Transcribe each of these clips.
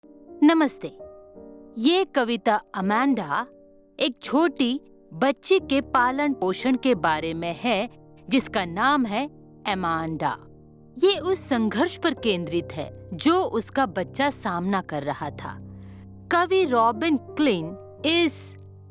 नमस्ते। ये कविता अमांडा एक छोटी बच्ची के पालन पोषण के बारे में है जिसका नाम है अमांडा। ये उस संघर्ष पर केंद्रित है जो उसका बच्चा सामना कर रहा था। कवि रॉबिन क्लिन इस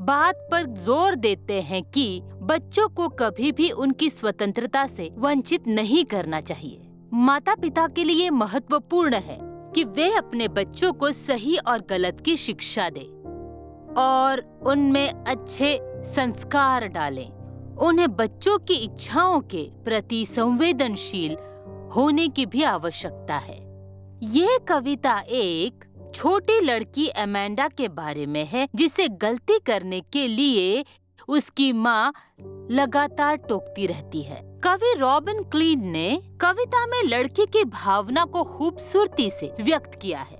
बात पर जोर देते हैं कि बच्चों को कभी भी उनकी स्वतंत्रता से वंचित नहीं करना चाहिए। माता पिता के लिए महत्वपूर्ण है कि वे अपने बच्चों को सही और गलत की शिक्षा दें और उनमें अच्छे संस्कार डालें। उन्हें बच्चों की इच्छाओं के प्रति संवेदनशील होने की भी आवश्यकता है। ये कविता एक छोटी लड़की अमांडा के बारे में है जिसे गलती करने के लिए उसकी माँ लगातार टोकती रहती है। कवि रॉबिन क्लीन ने कविता में लड़की की भावना को खूबसूरती से व्यक्त किया है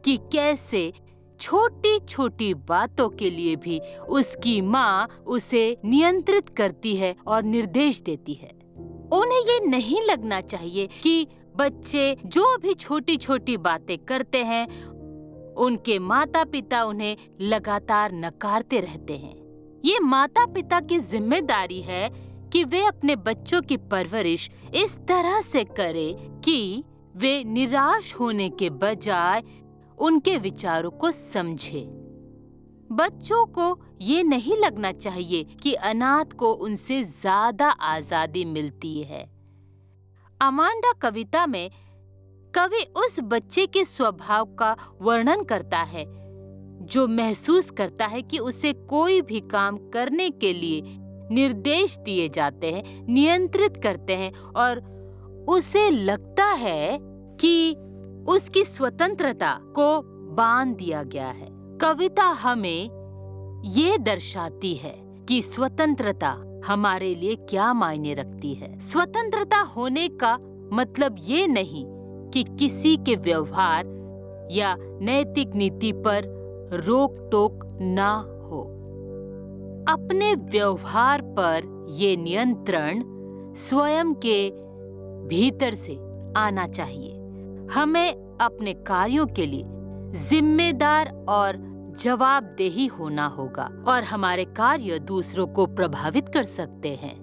कि कैसे छोटी छोटी बातों के लिए भी उसकी माँ उसे नियंत्रित करती है और निर्देश देती है। उन्हें ये नहीं लगना चाहिए कि बच्चे जो भी छोटी छोटी बातें करते हैं उनके माता पिता उन्हें लगातार नकारते रहते हैं। ये माता पिता की जिम्मेदारी है कि वे अपने बच्चों की परवरिश इस तरह से करें कि वे निराश होने के बजाय उनके विचारों को समझें। बच्चों को ये नहीं लगना चाहिए कि अनाथ को उनसे ज्यादा आजादी मिलती है। अमांडा कविता में कवि उस बच्चे के स्वभाव का वर्णन करता है जो महसूस करता है कि उसे कोई भी काम करने के लिए निर्देश दिए जाते हैं, नियंत्रित करते हैं और उसे लगता है कि उसकी स्वतंत्रता को बांध दिया गया है। कविता हमें ये दर्शाती है कि स्वतंत्रता हमारे लिए क्या मायने रखती है। स्वतंत्रता होने का मतलब ये नहीं कि किसी के व्यवहार या नैतिक नीति पर रोक टोक ना हो। अपने व्यवहार पर ये नियंत्रण स्वयं के भीतर से आना चाहिए। हमें अपने कार्यों के लिए जिम्मेदार और जवाबदेही होना होगा और हमारे कार्य दूसरों को प्रभावित कर सकते हैं।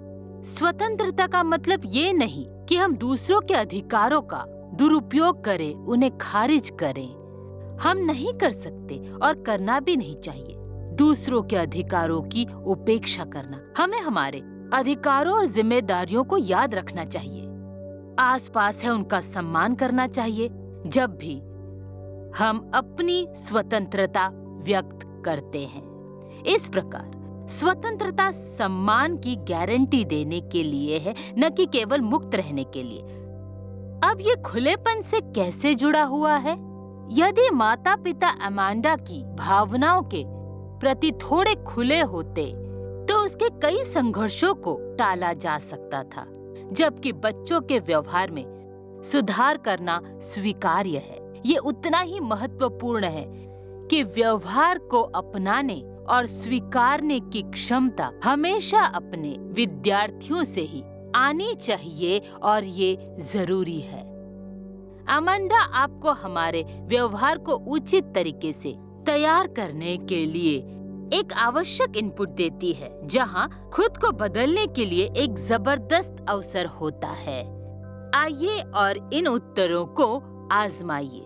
स्वतंत्रता का मतलब ये नहीं कि हम दूसरों के अधिकारों का दुरुपयोग करें, उन्हें खारिज करें। हम नहीं कर सकते और करना भी नहीं चाहिए दूसरों के अधिकारों की उपेक्षा करना। हमें हमारे अधिकारों और जिम्मेदारियों को याद रखना चाहिए। आसपास है उनका सम्मान करना चाहिए जब भी हम अपनी स्वतंत्रता व्यक्त करते हैं। इस प्रकार स्वतंत्रता सम्मान की गारंटी देने के लिए है, न कि केवल मुक्त रहने के लिए। अब ये खुलेपन से कैसे जुड़ा हुआ है? यदि माता पिता अमांडा की भावनाओं के प्रति थोड़े खुले होते तो उसके कई संघर्षों को टाला जा सकता था, जबकि बच्चों के व्यवहार में सुधार करना स्वीकार्य है। ये उतना ही महत्वपूर्ण है कि व्यवहार को अपनाने और स्वीकारने की क्षमता हमेशा अपने विद्यार्थियों से ही आनी चाहिए और ये जरूरी है। अमांडा आपको हमारे व्यवहार को उचित तरीके से तैयार करने के लिए एक आवश्यक इनपुट देती है, जहां खुद को बदलने के लिए एक जबरदस्त अवसर होता है। आइए और इन उत्तरों को आजमाइए।